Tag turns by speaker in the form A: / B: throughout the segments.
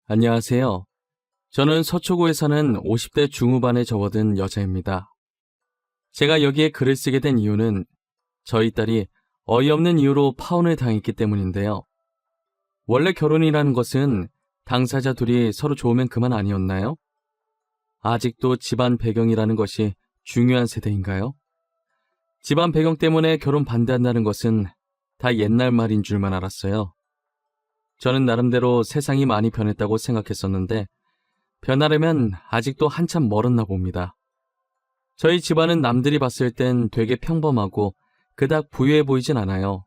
A: 안녕하세요. 저는 서초구에 사는 50대 중후반에 접어든 여자입니다. 제가 여기에 글을 쓰게 된 이유는 저희 딸이 어이없는 이유로 파혼을 당했기 때문인데요. 원래 결혼이라는 것은 당사자 둘이 서로 좋으면 그만 아니었나요? 아직도 집안 배경이라는 것이 중요한 세대인가요? 집안 배경 때문에 결혼 반대한다는 것은 다 옛날 말인 줄만 알았어요. 저는 나름대로 세상이 많이 변했다고 생각했었는데 변하려면 아직도 한참 멀었나 봅니다. 저희 집안은 남들이 봤을 땐 되게 평범하고 그닥 부유해 보이진 않아요.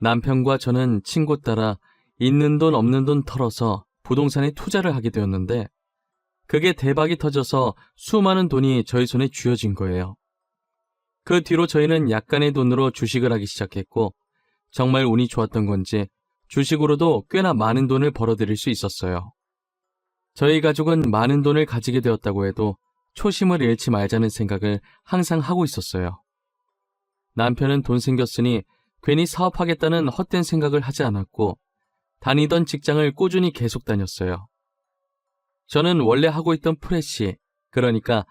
A: 남편과 저는 친구 따라 있는 돈 없는 돈 털어서 부동산에 투자를 하게 되었는데 그게 대박이 터져서 수많은 돈이 저희 손에 쥐어진 거예요. 그 뒤로 저희는 약간의 돈으로 주식을 하기 시작했고 정말 운이 좋았던 건지 주식으로도 꽤나 많은 돈을 벌어들일 수 있었어요. 저희 가족은 많은 돈을 가지게 되었다고 해도 초심을 잃지 말자는 생각을 항상 하고 있었어요. 남편은 돈 생겼으니 괜히 사업하겠다는 헛된 생각을 하지 않았고 다니던 직장을 꾸준히 계속 다녔어요. 저는 원래 하고 있던 프레시, 그러니까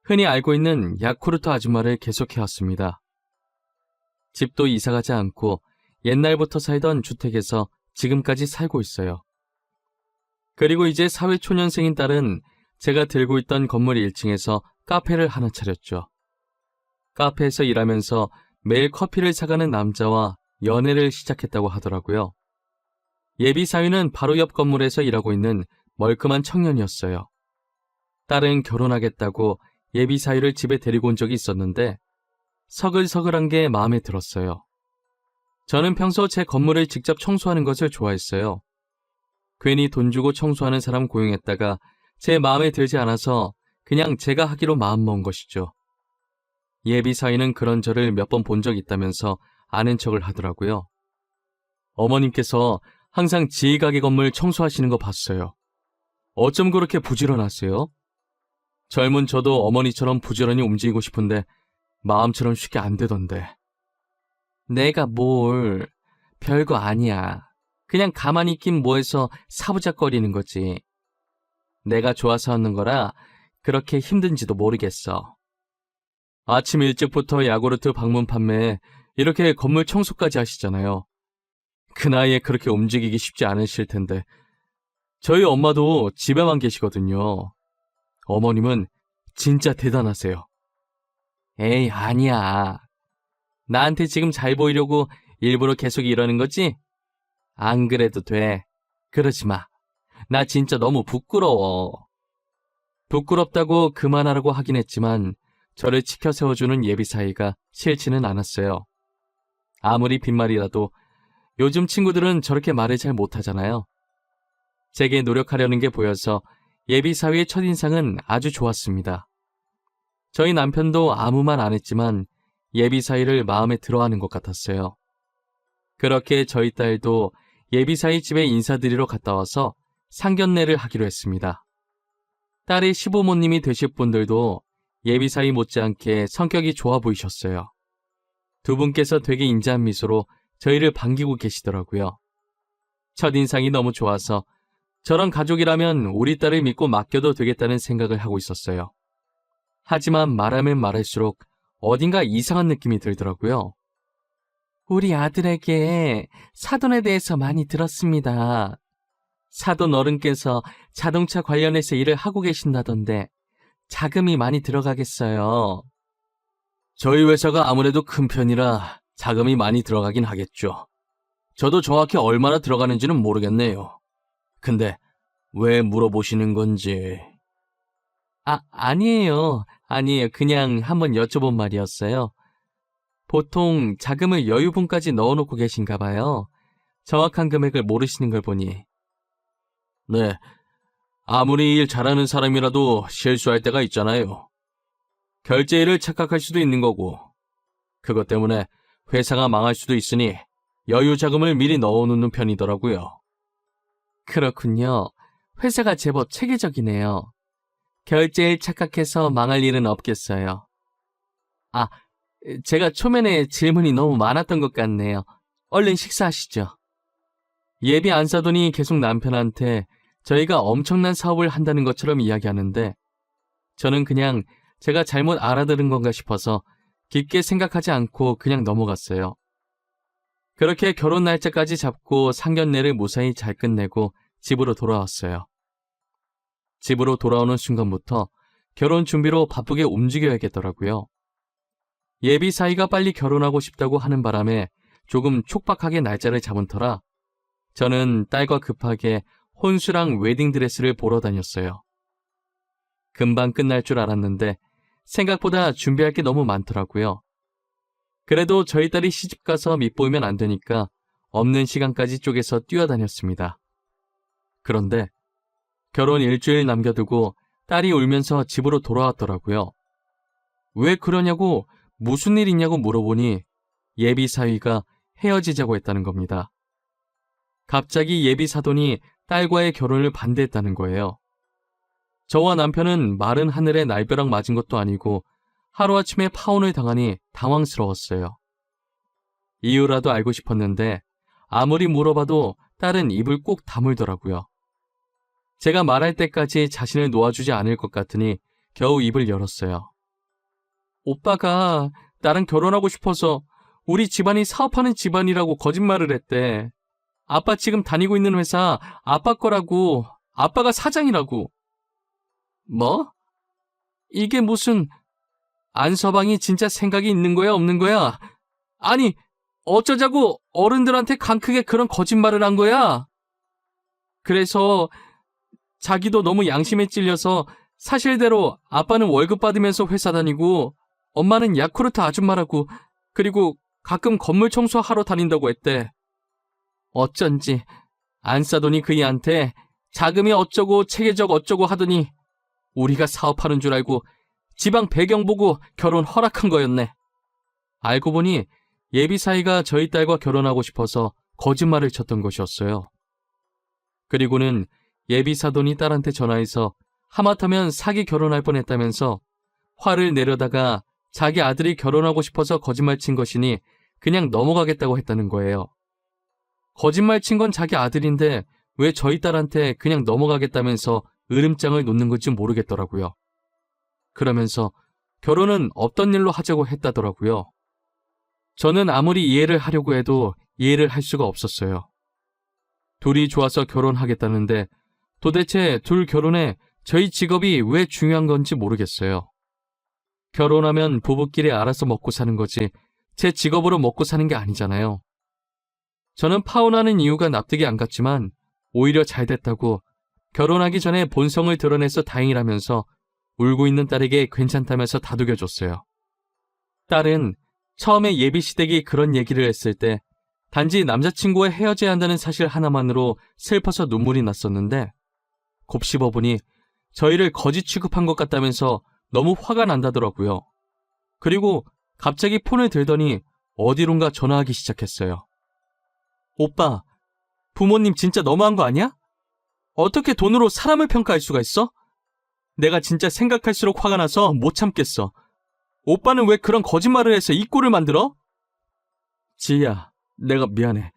A: 흔히 알고 있는 야쿠르트 아줌마를 계속해왔습니다. 집도 이사가지 않고 옛날부터 살던 주택에서 지금까지 살고 있어요. 그리고 이제 사회초년생인 딸은 제가 들고 있던 건물 1층에서 카페를 하나 차렸죠. 카페에서 일하면서 매일 커피를 사가는 남자와 연애를 시작했다고 하더라고요. 예비 사위는 바로 옆 건물에서 일하고 있는 멀끔한 청년이었어요. 딸은 결혼하겠다고 예비 사위를 집에 데리고 온 적이 있었는데 서글서글한 게 마음에 들었어요. 저는 평소 제 건물을 직접 청소하는 것을 좋아했어요. 괜히 돈 주고 청소하는 사람 고용했다가 제 마음에 들지 않아서 그냥 제가 하기로 마음먹은 것이죠. 예비 사위는 그런 저를 몇 번 본 적 있다면서 아는 척을 하더라고요. 어머님께서 항상 지희 가게 건물 청소하시는 거 봤어요. 어쩜 그렇게 부지런하세요? 젊은 저도 어머니처럼 부지런히 움직이고 싶은데 마음처럼 쉽게 안 되던데. 내가 뭘, 별거 아니야. 그냥 가만히 있긴 뭐해서 사부작거리는 거지. 내가 좋아서 하는 거라 그렇게 힘든지도 모르겠어. 아침 일찍부터 야구르트 방문 판매에 이렇게 건물 청소까지 하시잖아요. 그 나이에 그렇게 움직이기 쉽지 않으실 텐데. 저희 엄마도 집에만 계시거든요. 어머님은 진짜 대단하세요. 에이, 아니야. 나한테 지금 잘 보이려고 일부러 계속 이러는 거지? 안 그래도 돼. 그러지 마. 나 진짜 너무 부끄러워. 부끄럽다고 그만하라고 하긴 했지만 저를 치켜 세워주는 예비 사이가 싫지는 않았어요. 아무리 빈말이라도 요즘 친구들은 저렇게 말을 잘 못하잖아요. 제게 노력하려는 게 보여서 예비 사위의 첫인상은 아주 좋았습니다. 저희 남편도 아무 말 안 했지만 예비 사위를 마음에 들어하는 것 같았어요. 그렇게 저희 딸도 예비 사위 집에 인사드리러 갔다 와서 상견례를 하기로 했습니다. 딸의 시부모님이 되실 분들도 예비 사위 못지않게 성격이 좋아 보이셨어요. 두 분께서 되게 인자한 미소로 저희를 반기고 계시더라고요. 첫인상이 너무 좋아서 저런 가족이라면 우리 딸을 믿고 맡겨도 되겠다는 생각을 하고 있었어요. 하지만 말하면 말할수록 어딘가 이상한 느낌이 들더라고요. 우리 아들에게 사돈에 대해서 많이 들었습니다. 사돈 어른께서 자동차 관련해서 일을 하고 계신다던데 자금이 많이 들어가겠어요. 저희 회사가 아무래도 큰 편이라 자금이 많이 들어가긴 하겠죠. 저도 정확히 얼마나 들어가는지는 모르겠네요. 근데 왜 물어보시는 건지... 아니에요. 그냥 한번 여쭤본 말이었어요. 보통 자금을 여유분까지 넣어놓고 계신가 봐요. 정확한 금액을 모르시는 걸 보니. 네, 아무리 일 잘하는 사람이라도 실수할 때가 있잖아요. 결제일을 착각할 수도 있는 거고, 그것 때문에 회사가 망할 수도 있으니 여유 자금을 미리 넣어놓는 편이더라고요. 그렇군요. 회사가 제법 체계적이네요. 결제일 착각해서 망할 일은 없겠어요. 제가 초면에 질문이 너무 많았던 것 같네요. 얼른 식사하시죠. 예비 안사돈이 계속 남편한테 저희가 엄청난 사업을 한다는 것처럼 이야기하는데 저는 그냥 제가 잘못 알아들은 건가 싶어서 깊게 생각하지 않고 그냥 넘어갔어요. 그렇게 결혼 날짜까지 잡고 상견례를 무사히 잘 끝내고 집으로 돌아왔어요. 집으로 돌아오는 순간부터 결혼 준비로 바쁘게 움직여야겠더라고요. 예비 사이가 빨리 결혼하고 싶다고 하는 바람에 조금 촉박하게 날짜를 잡은 터라 저는 딸과 급하게 혼수랑 웨딩드레스를 보러 다녔어요. 금방 끝날 줄 알았는데 생각보다 준비할 게 너무 많더라고요. 그래도 저희 딸이 시집가서 밉보이면 안 되니까 없는 시간까지 쪼개서 뛰어다녔습니다. 그런데 결혼 일주일 남겨두고 딸이 울면서 집으로 돌아왔더라고요. 왜 그러냐고 무슨 일 있냐고 물어보니 예비 사위가 헤어지자고 했다는 겁니다. 갑자기 예비 사돈이 딸과의 결혼을 반대했다는 거예요. 저와 남편은 마른 하늘에 날벼락 맞은 것도 아니고 하루아침에 파혼을 당하니 당황스러웠어요. 이유라도 알고 싶었는데 아무리 물어봐도 딸은 입을 꼭 다물더라고요. 제가 말할 때까지 자신을 놓아주지 않을 것 같으니 겨우 입을 열었어요. 오빠가 나랑 결혼하고 싶어서 우리 집안이 사업하는 집안이라고 거짓말을 했대. 아빠 지금 다니고 있는 회사 아빠 거라고, 아빠가 사장이라고. 뭐? 이게 무슨 안서방이 진짜 생각이 있는 거야 없는 거야? 아니 어쩌자고 어른들한테 강 크게 그런 거짓말을 한 거야? 그래서 자기도 너무 양심에 찔려서 사실대로 아빠는 월급 받으면서 회사 다니고 엄마는 야쿠르트 아줌마라고 그리고 가끔 건물 청소하러 다닌다고 했대. 어쩐지 안싸돈이 그이한테 자금이 어쩌고 체계적 어쩌고 하더니 우리가 사업하는 줄 알고 지방 배경 보고 결혼 허락한 거였네. 알고 보니 예비 사이가 저희 딸과 결혼하고 싶어서 거짓말을 쳤던 것이었어요. 그리고는 예비 사돈이 딸한테 전화해서 하마터면 사기 결혼할 뻔했다면서 화를 내려다가 자기 아들이 결혼하고 싶어서 거짓말 친 것이니 그냥 넘어가겠다고 했다는 거예요. 거짓말 친 건 자기 아들인데 왜 저희 딸한테 그냥 넘어가겠다면서 으름장을 놓는 건지 모르겠더라고요. 그러면서 결혼은 없던 일로 하자고 했다더라고요. 저는 아무리 이해를 하려고 해도 이해를 할 수가 없었어요. 둘이 좋아서 결혼하겠다는데 도대체 둘 결혼에 저희 직업이 왜 중요한 건지 모르겠어요. 결혼하면 부부끼리 알아서 먹고 사는 거지 제 직업으로 먹고 사는 게 아니잖아요. 저는 파혼하는 이유가 납득이 안 갔지만 오히려 잘 됐다고 결혼하기 전에 본성을 드러내서 다행이라면서 울고 있는 딸에게 괜찮다면서 다독여줬어요. 딸은 처음에 예비시댁이 그런 얘기를 했을 때 단지 남자친구와 헤어져야 한다는 사실 하나만으로 슬퍼서 눈물이 났었는데 곱씹어보니 저희를 거짓 취급한 것 같다면서 너무 화가 난다더라고요. 그리고 갑자기 폰을 들더니 어디론가 전화하기 시작했어요. 오빠, 부모님 진짜 너무한 거 아니야? 어떻게 돈으로 사람을 평가할 수가 있어? 내가 진짜 생각할수록 화가 나서 못 참겠어. 오빠는 왜 그런 거짓말을 해서 이 꼴을 만들어? 지희야, 내가 미안해.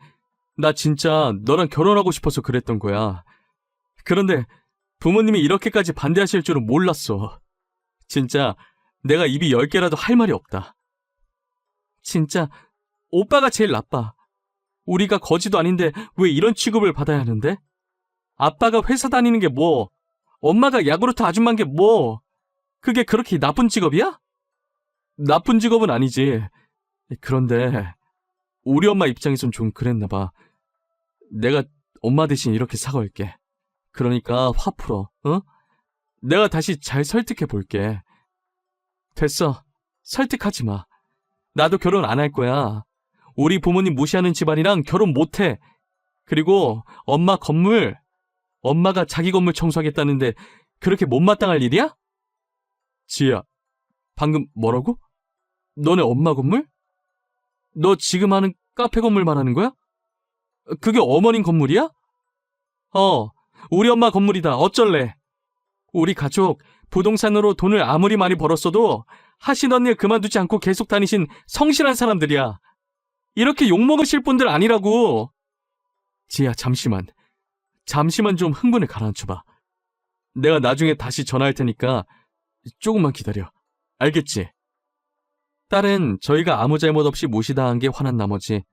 A: 나 진짜 너랑 결혼하고 싶어서 그랬던 거야. 그런데 부모님이 이렇게까지 반대하실 줄은 몰랐어. 진짜 내가 입이 10개라도 할 말이 없다. 진짜 오빠가 제일 나빠. 우리가 거지도 아닌데 왜 이런 취급을 받아야 하는데? 아빠가 회사 다니는 게 뭐? 엄마가 야구르트 아줌마인 게 뭐? 그게 그렇게 나쁜 직업이야? 나쁜 직업은 아니지. 그런데 우리 엄마 입장에선 좀 그랬나 봐. 내가 엄마 대신 이렇게 사과할게. 그러니까 화 풀어, 어? 내가 다시 잘 설득해 볼게. 됐어. 설득하지 마. 나도 결혼 안 할 거야. 우리 부모님 무시하는 집안이랑 결혼 못 해. 그리고 엄마 건물, 엄마가 자기 건물 청소하겠다는데 그렇게 못마땅할 일이야? 지혜야, 방금 뭐라고? 너네 엄마 건물? 너 지금 하는 카페 건물 말하는 거야? 그게 어머님 건물이야? 우리 엄마 건물이다. 어쩔래? 우리 가족 부동산으로 돈을 아무리 많이 벌었어도 하시던 일 그만두지 않고 계속 다니신 성실한 사람들이야. 이렇게 욕먹으실 분들 아니라고. 지혜야, 잠시만. 잠시만 좀 흥분을 가라앉혀봐. 내가 나중에 다시 전화할 테니까 조금만 기다려. 알겠지? 딸은 저희가 아무 잘못 없이 무시당한 게 화난 나머지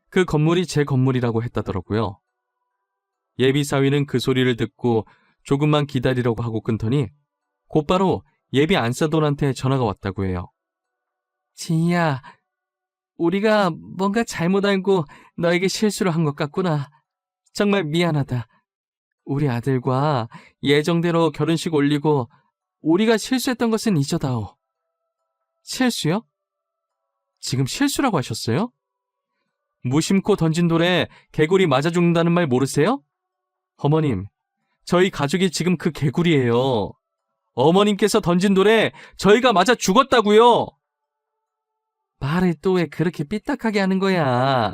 A: 그 건물이 제 건물이라고 했다더라고요. 예비사위는 그 소리를 듣고 조금만 기다리려고 하고 끊더니 곧바로 예비 안사돈한테 전화가 왔다고 해요. 지희야, 우리가 뭔가 잘못 알고 너에게 실수를 한 것 같구나. 정말 미안하다. 우리 아들과 예정대로 결혼식 올리고 우리가 실수했던 것은 잊어다오. 실수요? 지금 실수라고 하셨어요? 무심코 던진 돌에 개구리 맞아 죽는다는 말 모르세요? 어머님, 저희 가족이 지금 그 개구리예요. 어머님께서 던진 돌에 저희가 맞아 죽었다고요. 말을 또 왜 그렇게 삐딱하게 하는 거야?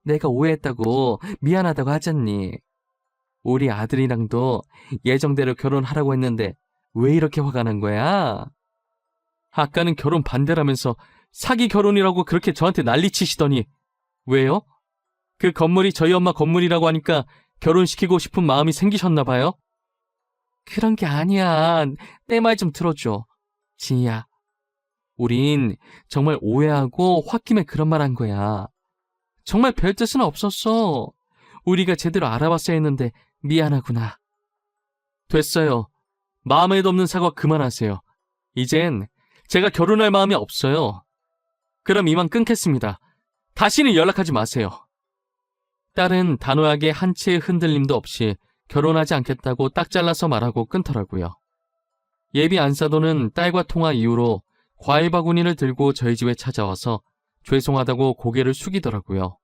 A: 내가 오해했다고 미안하다고 하잖니. 우리 아들이랑도 예정대로 결혼하라고 했는데 왜 이렇게 화가 난 거야? 아까는 결혼 반대라면서 사기 결혼이라고 그렇게 저한테 난리치시더니 왜요? 그 건물이 저희 엄마 건물이라고 하니까 결혼시키고 싶은 마음이 생기셨나 봐요? 그런 게 아니야. 내 말 좀 들어줘. 지희야, 우린 정말 오해하고 홧김에 그런 말 한 거야. 정말 별 뜻은 없었어. 우리가 제대로 알아봤어야 했는데 미안하구나. 됐어요. 마음에도 없는 사과 그만하세요. 이젠 제가 결혼할 마음이 없어요. 그럼 이만 끊겠습니다. 다시는 연락하지 마세요. 딸은 단호하게 한치의 흔들림도 없이 결혼하지 않겠다고 딱 잘라서 말하고 끊더라고요. 예비 안사돈은 딸과 통화 이후로 과일 바구니를 들고 저희 집에 찾아와서 죄송하다고 고개를 숙이더라고요.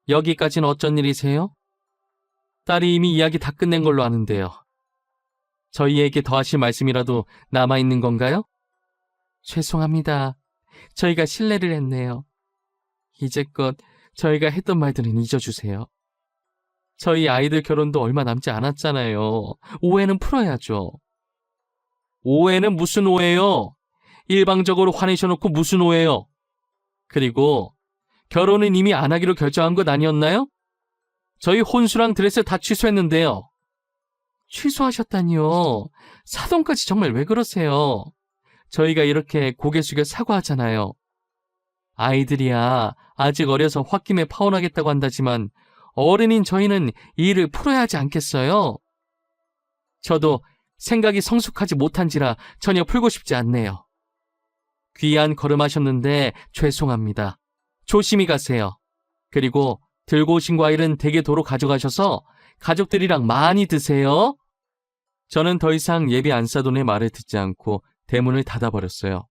A: 여기까지는 어쩐 일이세요? 딸이 이미 이야기 다 끝낸 걸로 아는데요. 저희에게 더 하실 말씀이라도 남아있는 건가요? 죄송합니다. 저희가 실례를 했네요. 이제껏 저희가 했던 말들은 잊어주세요. 저희 아이들 결혼도 얼마 남지 않았잖아요. 오해는 풀어야죠. 오해는 무슨 오해요? 일방적으로 화내셔놓고 무슨 오해요? 그리고 결혼은 이미 안 하기로 결정한 것 아니었나요? 저희 혼수랑 드레스 다 취소했는데요. 취소하셨다니요. 사돈까지 정말 왜 그러세요? 저희가 이렇게 고개 숙여 사과하잖아요. 아이들이야 아직 어려서 홧김에 파혼하겠다고 한다지만 어른인 저희는 이 일을 풀어야 하지 않겠어요? 저도 생각이 성숙하지 못한지라 전혀 풀고 싶지 않네요. 귀한 걸음하셨는데 죄송합니다. 조심히 가세요. 그리고 들고 오신 과일은 댁에 도로 가져가셔서 가족들이랑 많이 드세요. 저는 더 이상 예비 안사돈의 말을 듣지 않고 대문을 닫아버렸어요.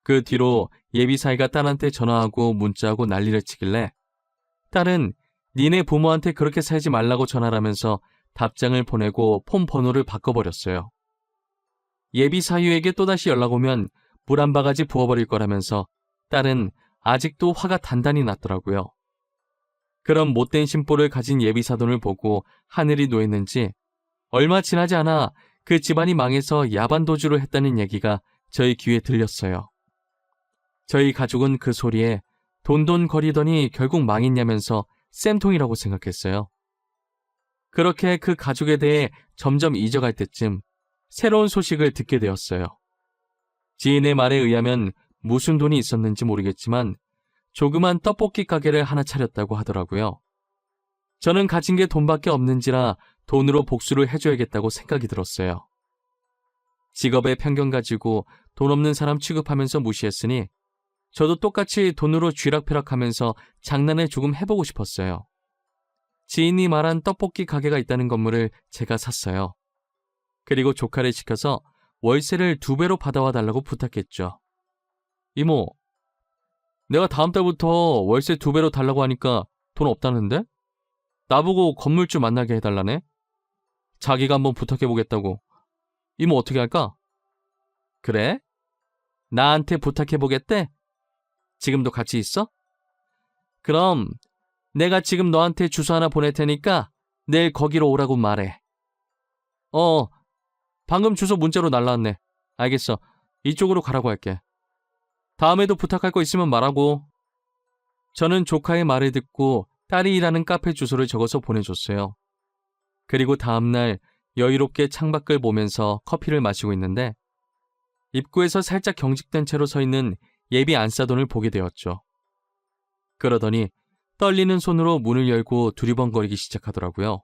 A: 그 뒤로 예비사위가 딸한테 전화하고 문자하고 난리를 치길래 딸은 니네 부모한테 그렇게 살지 말라고 전화하면서 답장을 보내고 폰 번호를 바꿔버렸어요. 예비사위에게 또다시 연락 오면 물 한 바가지 부어버릴 거라면서 딸은 아직도 화가 단단히 났더라고요. 그런 못된 심보를 가진 예비사돈을 보고 하늘이 놓였는지 얼마 지나지 않아 그 집안이 망해서 야반도주를 했다는 얘기가 저희 귀에 들렸어요. 저희 가족은 그 소리에 돈돈거리더니 결국 망했냐면서 쌤통이라고 생각했어요. 그렇게 그 가족에 대해 점점 잊어갈 때쯤 새로운 소식을 듣게 되었어요. 지인의 말에 의하면 무슨 돈이 있었는지 모르겠지만 조그만 떡볶이 가게를 하나 차렸다고 하더라고요. 저는 가진 게 돈밖에 없는지라 돈으로 복수를 해줘야겠다고 생각이 들었어요. 직업의 편견 가지고 돈 없는 사람 취급하면서 무시했으니 저도 똑같이 돈으로 쥐락펴락하면서 장난을 조금 해보고 싶었어요. 지인이 말한 떡볶이 가게가 있다는 건물을 제가 샀어요. 그리고 조카를 시켜서 월세를 2배로 받아와 달라고 부탁했죠. 이모, 내가 다음 달부터 월세 2배로 달라고 하니까 돈 없다는데? 나보고 건물주 만나게 해달라네? 자기가 한번 부탁해보겠다고. 이모 어떻게 할까? 그래? 나한테 부탁해보겠대? 지금도 같이 있어? 그럼 내가 지금 너한테 주소 하나 보낼 테니까 내일 거기로 오라고 말해. 방금 주소 문자로 날라왔네. 알겠어. 이쪽으로 가라고 할게. 다음에도 부탁할 거 있으면 말하고. 저는 조카의 말을 듣고 딸이 일하는 카페 주소를 적어서 보내줬어요. 그리고 다음날 여유롭게 창밖을 보면서 커피를 마시고 있는데 입구에서 살짝 경직된 채로 서 있는 예비 안사돈을 보게 되었죠. 그러더니 떨리는 손으로 문을 열고 두리번거리기 시작하더라고요.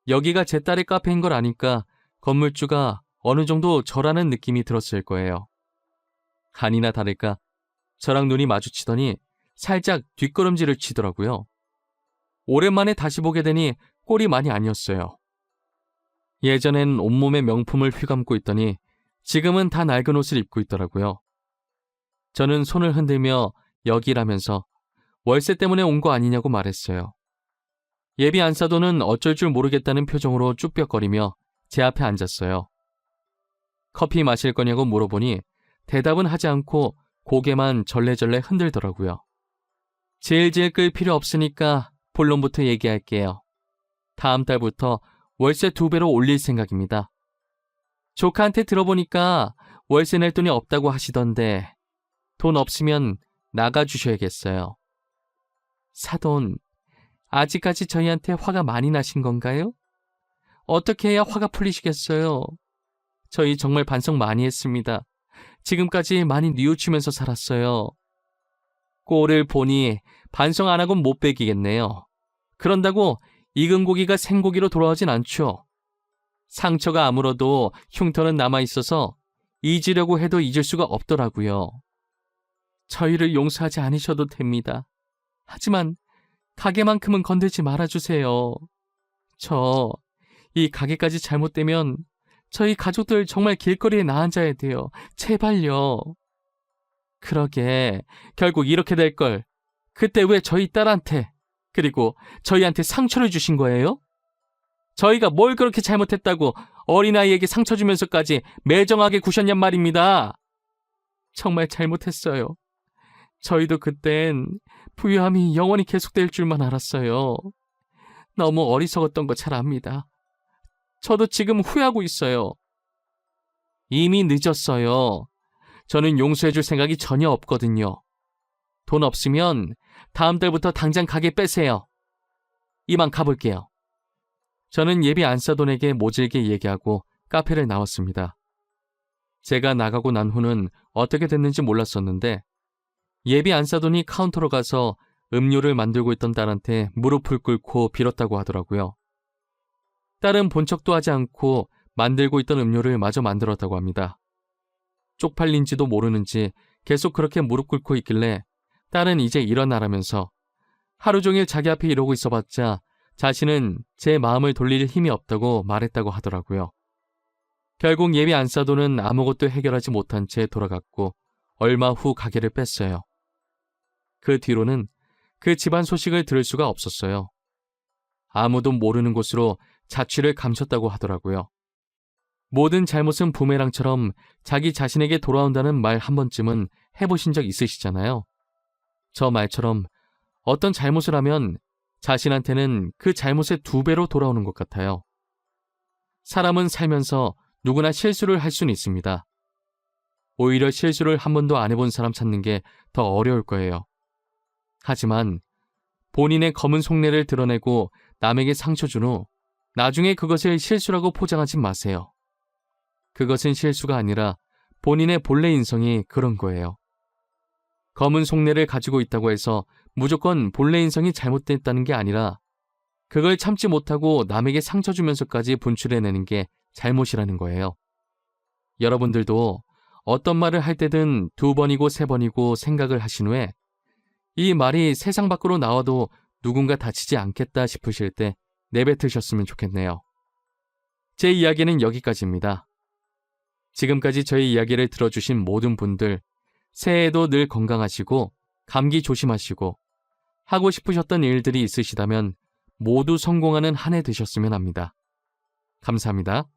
A: 여기가 제 딸의 카페인 걸 아니까 건물주가 어느 정도 저라는 느낌이 들었을 거예요. 아니나 다를까 저랑 눈이 마주치더니 살짝 뒷걸음질을 치더라고요. 오랜만에 다시 보게 되니 꼴이 많이 아니었어요. 예전엔 온몸에 명품을 휘감고 있더니 지금은 다 낡은 옷을 입고 있더라고요. 저는 손을 흔들며 여기라면서 월세 때문에 온 거 아니냐고 말했어요. 예비 안사돈은 어쩔 줄 모르겠다는 표정으로 쭈뼛거리며 제 앞에 앉았어요. 커피 마실 거냐고 물어보니 대답은 하지 않고 고개만 절레절레 흔들더라고요. 질질 끌 필요 없으니까 본론부터 얘기할게요. 다음 달부터 월세 2배로 올릴 생각입니다. 조카한테 들어보니까 월세 낼 돈이 없다고 하시던데 돈 없으면 나가주셔야겠어요. 사돈, 아직까지 저희한테 화가 많이 나신 건가요? 어떻게 해야 화가 풀리시겠어요? 저희 정말 반성 많이 했습니다. 지금까지 많이 뉘우치면서 살았어요. 꼴을 보니 반성 안 하곤 못 베기겠네요. 그런다고 익은 고기가 생고기로 돌아오진 않죠. 상처가 아물어도 흉터는 남아있어서 잊으려고 해도 잊을 수가 없더라고요. 저희를 용서하지 않으셔도 됩니다. 하지만 가게만큼은 건들지 말아주세요. 저 이 가게까지 잘못되면 저희 가족들 정말 길거리에 나앉아야 돼요. 제발요. 그러게 결국 이렇게 될 걸. 그때 왜 저희 딸한테 그리고 저희한테 상처를 주신 거예요? 저희가 뭘 그렇게 잘못했다고 어린아이에게 상처 주면서까지 매정하게 구셨냔 말입니다. 정말 잘못했어요. 저희도 그땐 부유함이 영원히 계속될 줄만 알았어요. 너무 어리석었던 거 잘 압니다. 저도 지금 후회하고 있어요. 이미 늦었어요. 저는 용서해줄 생각이 전혀 없거든요. 돈 없으면 다음 달부터 당장 가게 빼세요. 이만 가볼게요. 저는 예비 안사돈에게 모질게 얘기하고 카페를 나왔습니다. 제가 나가고 난 후는 어떻게 됐는지 몰랐었는데 예비 안사돈이 카운터로 가서 음료를 만들고 있던 딸한테 무릎을 꿇고 빌었다고 하더라고요. 딸은 본 척도 하지 않고 만들고 있던 음료를 마저 만들었다고 합니다. 쪽팔린지도 모르는지 계속 그렇게 무릎 꿇고 있길래 딸은 이제 일어나라면서 하루 종일 자기 앞에 이러고 있어봤자 자신은 제 마음을 돌릴 힘이 없다고 말했다고 하더라고요. 결국 예비 안사돈은 아무것도 해결하지 못한 채 돌아갔고 얼마 후 가게를 뺐어요. 그 뒤로는 그 집안 소식을 들을 수가 없었어요. 아무도 모르는 곳으로 자취를 감췄다고 하더라고요. 모든 잘못은 부메랑처럼 자기 자신에게 돌아온다는 말 한 번쯤은 해보신 적 있으시잖아요. 저 말처럼 어떤 잘못을 하면 자신한테는 그 잘못의 2배로 돌아오는 것 같아요. 사람은 살면서 누구나 실수를 할 수는 있습니다. 오히려 실수를 한 번도 안 해본 사람 찾는 게 더 어려울 거예요. 하지만 본인의 검은 속내를 드러내고 남에게 상처 준 후 나중에 그것을 실수라고 포장하지 마세요. 그것은 실수가 아니라 본인의 본래 인성이 그런 거예요. 검은 속내를 가지고 있다고 해서 무조건 본래 인성이 잘못됐다는 게 아니라 그걸 참지 못하고 남에게 상처 주면서까지 분출해내는 게 잘못이라는 거예요. 여러분들도 어떤 말을 할 때든 2번이고 3번이고 생각을 하신 후에 이 말이 세상 밖으로 나와도 누군가 다치지 않겠다 싶으실 때 내뱉으셨으면 좋겠네요. 제 이야기는 여기까지입니다. 지금까지 저희 이야기를 들어주신 모든 분들, 새해에도 늘 건강하시고 감기 조심하시고 하고 싶으셨던 일들이 있으시다면 모두 성공하는 한 해 되셨으면 합니다. 감사합니다.